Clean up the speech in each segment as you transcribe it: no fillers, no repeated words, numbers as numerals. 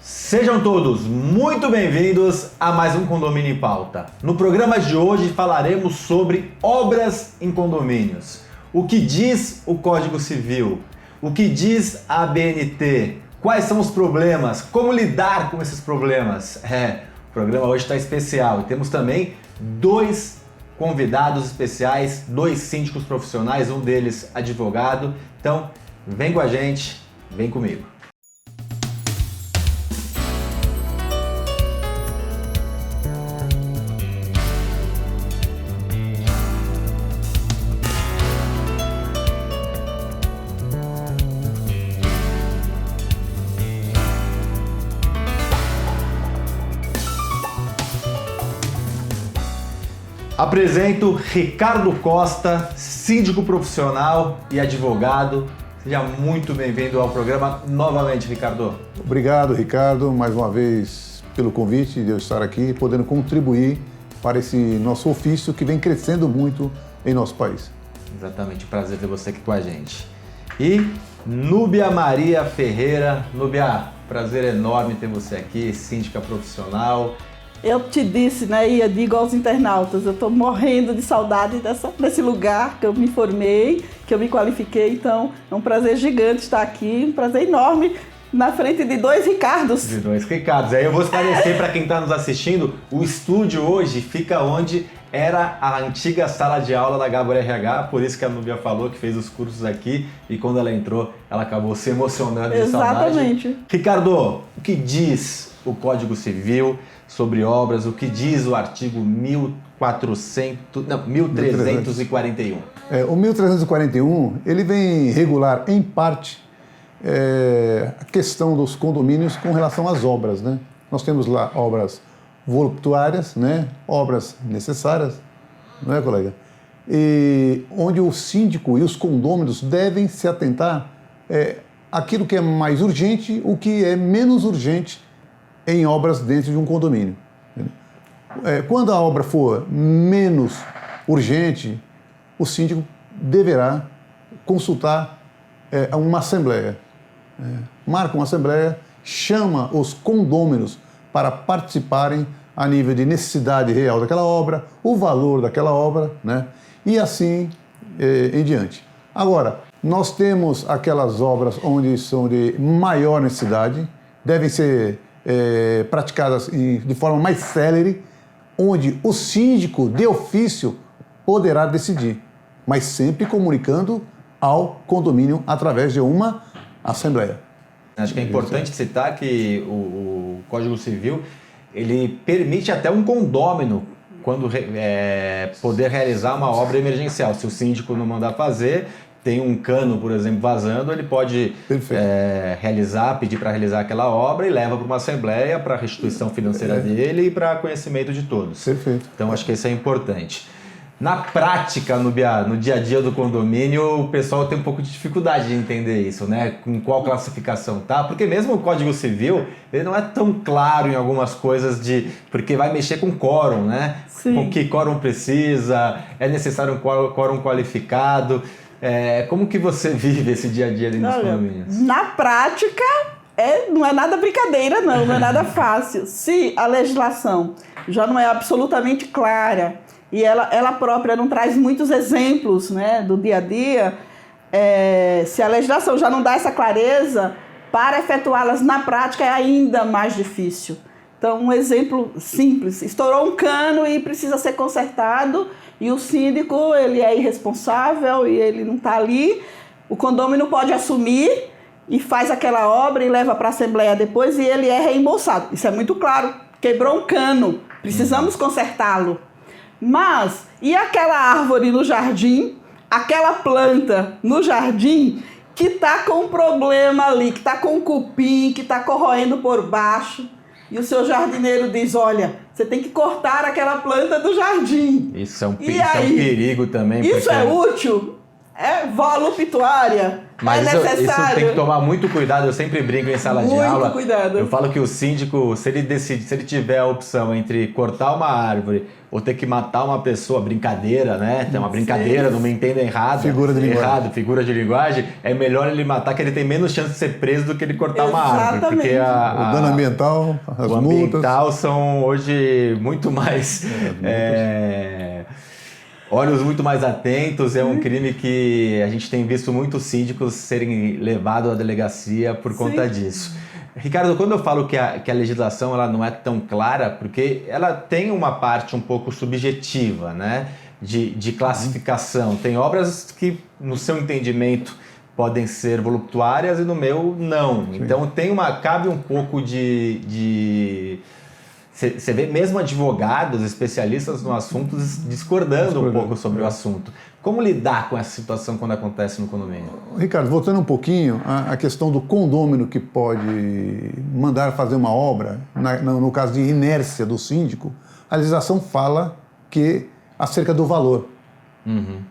Sejam todos muito bem-vindos a mais um Condomínio em Pauta. No programa de hoje falaremos sobre obras em condomínios. O que diz o Código Civil? O que diz a ABNT? Quais são os problemas? Como lidar com esses problemas? O programa hoje está especial e temos também dois convidados especiais, dois síndicos profissionais, um deles advogado. Então, vem com a gente, vem comigo. Apresento Ricardo Costa, síndico profissional e advogado. Seja muito bem-vindo ao programa novamente, Ricardo. Obrigado, Ricardo, mais uma vez pelo convite de eu estar aqui, podendo contribuir para esse nosso ofício que vem crescendo muito em nosso país. Exatamente, prazer ter você aqui com a gente. E Núbia Maria Ferreira. Núbia, prazer enorme ter você aqui, síndica profissional. Eu te disse, né, e eu digo aos internautas, eu estou morrendo de saudade desse lugar que eu me formei, que eu me qualifiquei, então é um prazer gigante estar aqui, um prazer enorme na frente de dois Ricardos. De dois Ricardos. Aí eu vou esclarecer para quem está nos assistindo, o estúdio hoje fica onde era a antiga sala de aula da Gabor RH, por isso que a Núbia falou que fez os cursos aqui e quando ela entrou, ela acabou se emocionando de saudade. Exatamente. Ricardo, o que diz o Código Civil sobre obras, o que diz o artigo 1341? O 1341, ele vem regular, em parte, a questão dos condomínios com relação às obras, né? Nós temos lá obras voluptuárias, né? Obras necessárias, não é, colega? E onde o síndico e os condôminos devem se atentar àquilo que é mais urgente, o que é menos urgente em obras dentro de um condomínio. Quando a obra for menos urgente, o síndico deverá consultar uma assembleia. Marca uma assembleia, chama os condôminos para participarem a nível de necessidade real daquela obra, o valor daquela obra, né? E assim em diante. Agora, nós temos aquelas obras onde são de maior necessidade, devem ser praticadas de forma mais célere, onde o síndico de ofício poderá decidir, mas sempre comunicando ao condomínio através de uma assembleia. Acho que é importante citar que o Código Civil ele permite até um condômino quando poder realizar uma obra emergencial. Se o síndico não mandar fazer, tem um cano, por exemplo, vazando, ele pode pedir para realizar aquela obra e leva para uma assembleia para a restituição financeira dele e para conhecimento de todos. Perfeito. Então, acho que isso é importante. Na prática, no dia a dia do condomínio, o pessoal tem um pouco de dificuldade de entender isso, né? Com qual classificação tá? Porque mesmo o Código Civil, ele não é tão claro em algumas coisas porque vai mexer com quórum, né? Sim. Com que quórum precisa, é necessário um quórum qualificado. Como que você vive esse dia a dia ali nos condomínios? Na prática, não é nada brincadeira, não é nada fácil. Se a legislação já não é absolutamente clara e ela própria não traz muitos exemplos, né, do dia a dia, se a legislação já não dá essa clareza, para efetuá-las na prática é ainda mais difícil. Então, um exemplo simples, estourou um cano e precisa ser consertado e o síndico ele é irresponsável e ele não está ali, o condômino pode assumir e faz aquela obra e leva para a assembleia depois e ele é reembolsado. Isso é muito claro, quebrou um cano, precisamos consertá-lo. Mas, e aquela árvore no jardim, aquela planta no jardim que está com um problema ali, que está com um cupim, que está corroendo por baixo? E o seu jardineiro diz, olha, você tem que cortar aquela planta do jardim. Isso é um perigo também. Isso é útil? É voluptuária? Mas é necessário? Isso tem que tomar muito cuidado. Eu sempre brinco em sala de aula. Muito cuidado. Eu falo que o síndico, se ele tiver a opção entre cortar uma árvore ou ter que matar uma pessoa, brincadeira, né? Tem uma brincadeira, não me entenda errado. Figura de linguagem. É melhor ele matar, que ele tem menos chance de ser preso do que ele cortar uma árvore. Porque o dano ambiental, as o multas. ambiental são hoje muito mais... olhos muito mais atentos, é um crime que a gente tem visto muitos síndicos serem levados à delegacia por conta disso. Ricardo, quando eu falo que a legislação ela não é tão clara, porque ela tem uma parte um pouco subjetiva, né, de classificação. Tem obras que, no seu entendimento, podem ser voluptuárias e no meu, não. Sim. Então, cabe um pouco de você vê mesmo advogados, especialistas no assunto, discordando um pouco sobre o assunto. Como lidar com essa situação quando acontece no condomínio? Ricardo, voltando um pouquinho à questão do condômino que pode mandar fazer uma obra, no caso de inércia do síndico, a legislação fala que acerca do valor.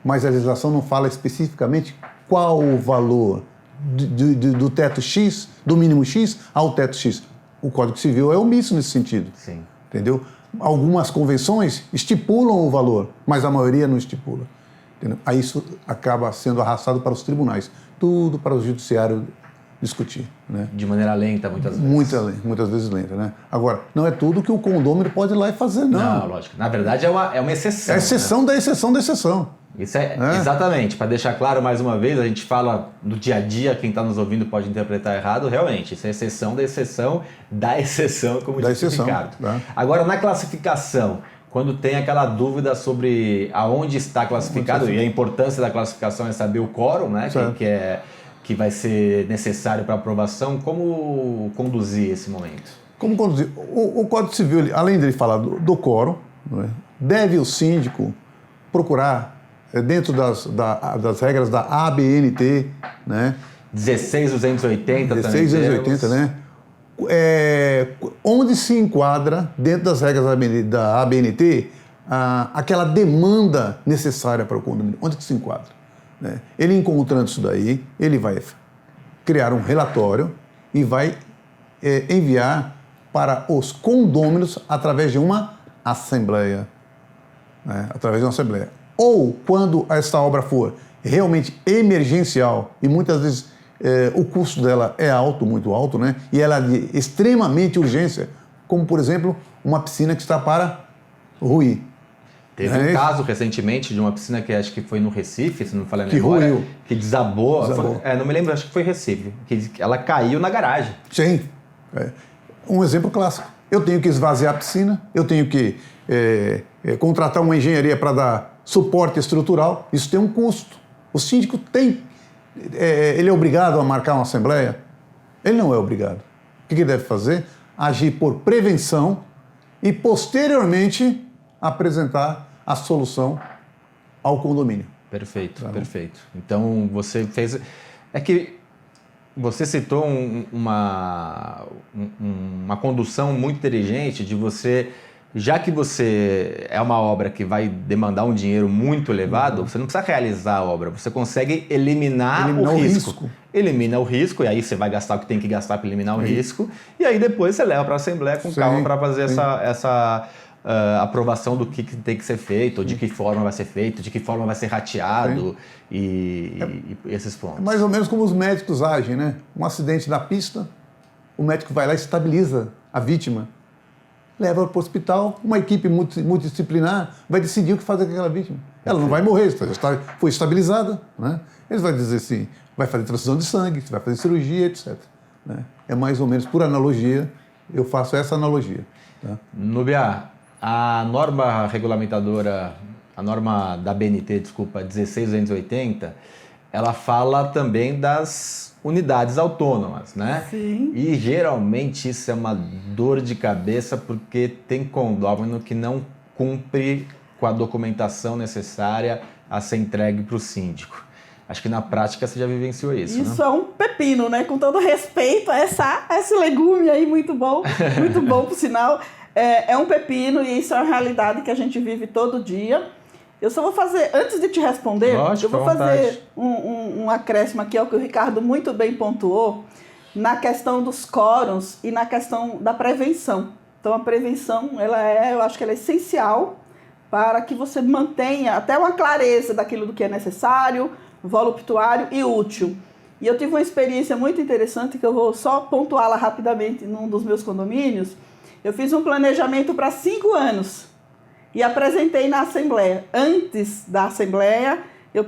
Mas a legislação não fala especificamente qual o valor do teto X, do mínimo X ao teto X. O Código Civil é omisso nesse sentido. Sim. Entendeu? Algumas convenções estipulam o valor, mas a maioria não estipula. Entendeu? Aí isso acaba sendo arrastado para os tribunais. Tudo para o judiciário discutir. Né? De maneira lenta, muitas vezes. Muitas vezes lenta, né? Agora, não é tudo que o condômino pode ir lá e fazer, não. Não, lógico. Na verdade, é uma exceção. É exceção, né? Da exceção da exceção. Isso exatamente. Para deixar claro mais uma vez, a gente fala no dia a dia, quem está nos ouvindo pode interpretar errado, realmente, isso é exceção da exceção da exceção, como disse o Ricardo. Tá? Agora, na classificação, quando tem aquela dúvida sobre aonde está classificado, e a importância da classificação é saber o quórum, né, que vai ser necessário para aprovação, como conduzir esse momento? Como conduzir? O Código Civil, além de falar do quórum, né, deve o síndico procurar dentro das regras da ABNT, né? 16280 também. 16280, né? Onde se enquadra, dentro das regras da ABNT, aquela demanda necessária para o condomínio. Onde que se enquadra? Né? Ele encontrando isso daí, ele vai criar um relatório e vai enviar para os condôminos através de uma assembleia. Né? Através de uma assembleia. Ou, quando essa obra for realmente emergencial, e muitas vezes o custo dela é alto, muito alto, né? E ela é de extremamente urgência, como, por exemplo, uma piscina que está para ruir. Teve um caso recentemente de uma piscina que acho que foi no Recife, se não me falei a memória, ruiu. Que desabou. Não me lembro, acho que foi Recife. Que ela caiu na garagem. Sim. Um exemplo clássico. Eu tenho que esvaziar a piscina, eu tenho que contratar uma engenharia para dar suporte estrutural, isso tem um custo. O síndico ele é obrigado a marcar uma assembleia? Ele não é obrigado. O que ele deve fazer? Agir por prevenção e, posteriormente, apresentar a solução ao condomínio. Perfeito, perfeito. Então, você fez... É que você citou uma condução muito inteligente de você... Já que você é uma obra que vai demandar um dinheiro muito elevado, você não precisa realizar a obra, você consegue eliminar o risco. Elimina o risco, e aí você vai gastar o que tem que gastar para eliminar o risco, e aí depois você leva para a Assembleia com calma para fazer essa aprovação do que tem que ser feito, ou de que forma vai ser feito, de que forma vai ser rateado, e esses pontos. É mais ou menos como os médicos agem, né? Um acidente na pista, o médico vai lá e estabiliza a vítima. Leva para o hospital, uma equipe multidisciplinar vai decidir o que fazer com aquela vítima. Ela não vai morrer, foi estabilizada, né? Eles vão dizer assim, vai fazer transfusão de sangue, vai fazer cirurgia, etc. Né? É mais ou menos por analogia, eu faço essa analogia. Tá? Nubia, a norma regulamentadora, a norma da BNT, 16280, ela fala também das unidades autônomas, né? Sim. E geralmente isso é uma dor de cabeça porque tem condômino que não cumpre com a documentação necessária a ser entregue para o síndico. Acho que na prática você já vivenciou isso, Isso né? É um pepino, né? Com todo respeito a esse legume aí, muito bom por sinal. É um pepino e isso é uma realidade que a gente vive todo dia. Eu só vou fazer, antes de te responder, Lógico, eu vou fazer um acréscimo aqui ao que o Ricardo muito bem pontuou, na questão dos quórums e na questão da prevenção. Então, a prevenção, eu acho que ela é essencial para que você mantenha até uma clareza daquilo do que é necessário, voluptuário e útil. E eu tive uma experiência muito interessante, que eu vou só pontuá-la rapidamente num dos meus condomínios. Eu fiz um planejamento para 5 anos e apresentei na Assembleia. Antes da Assembleia, eu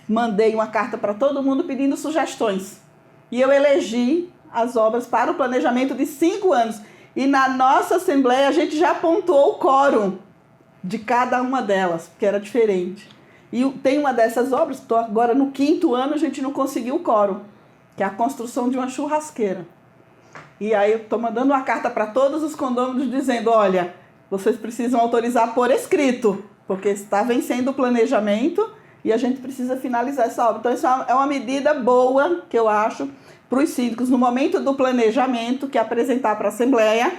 mandei uma carta para todo mundo pedindo sugestões. E eu elegi as obras para o planejamento de 5 anos. E na nossa Assembleia, a gente já pontuou o quórum de cada uma delas, porque era diferente. E tem uma dessas obras, estou agora no 5º ano, a gente não conseguiu o quórum, que é a construção de uma churrasqueira. E aí eu estou mandando uma carta para todos os condôminos dizendo, olha, vocês precisam autorizar por escrito, porque está vencendo o planejamento e a gente precisa finalizar essa obra. Então, isso é uma medida boa, que eu acho, para os síndicos, no momento do planejamento, que é apresentar para a Assembleia,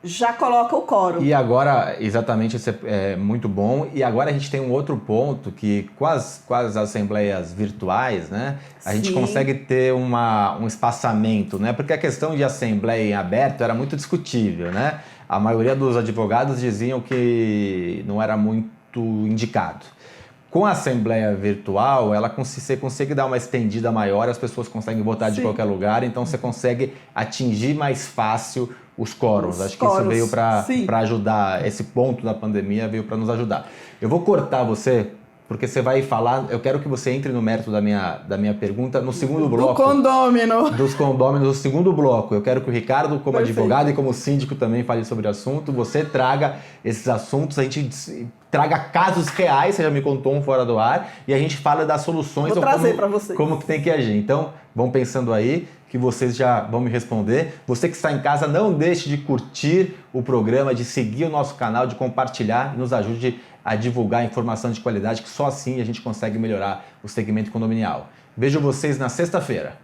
já coloca o quórum. E agora, exatamente, isso é muito bom. E agora a gente tem um outro ponto que com as assembleias virtuais, né, a gente consegue ter um espaçamento, né? Porque a questão de assembleia em aberto era muito discutível, né? A maioria dos advogados diziam que não era muito indicado. Com a assembleia virtual, você consegue dar uma estendida maior, as pessoas conseguem votar de qualquer lugar, então você consegue atingir mais fácil os quórums. Acho que isso veio para ajudar, esse ponto da pandemia veio para nos ajudar. Eu vou cortar você, porque você vai falar, eu quero que você entre no mérito da minha pergunta no segundo bloco. Dos condôminos, no segundo bloco. Eu quero que o Ricardo, como advogado e como síndico, também fale sobre o assunto. Você traga esses assuntos, a gente traga casos reais, você já me contou um fora do ar, e a gente fala das soluções. Vou trazer para vocês. Como que tem que agir. Então, vão pensando aí, que vocês já vão me responder. Você que está em casa, não deixe de curtir o programa, de seguir o nosso canal, de compartilhar e nos ajude a divulgar informação de qualidade, que só assim a gente consegue melhorar o segmento condominial. Vejo vocês na sexta-feira.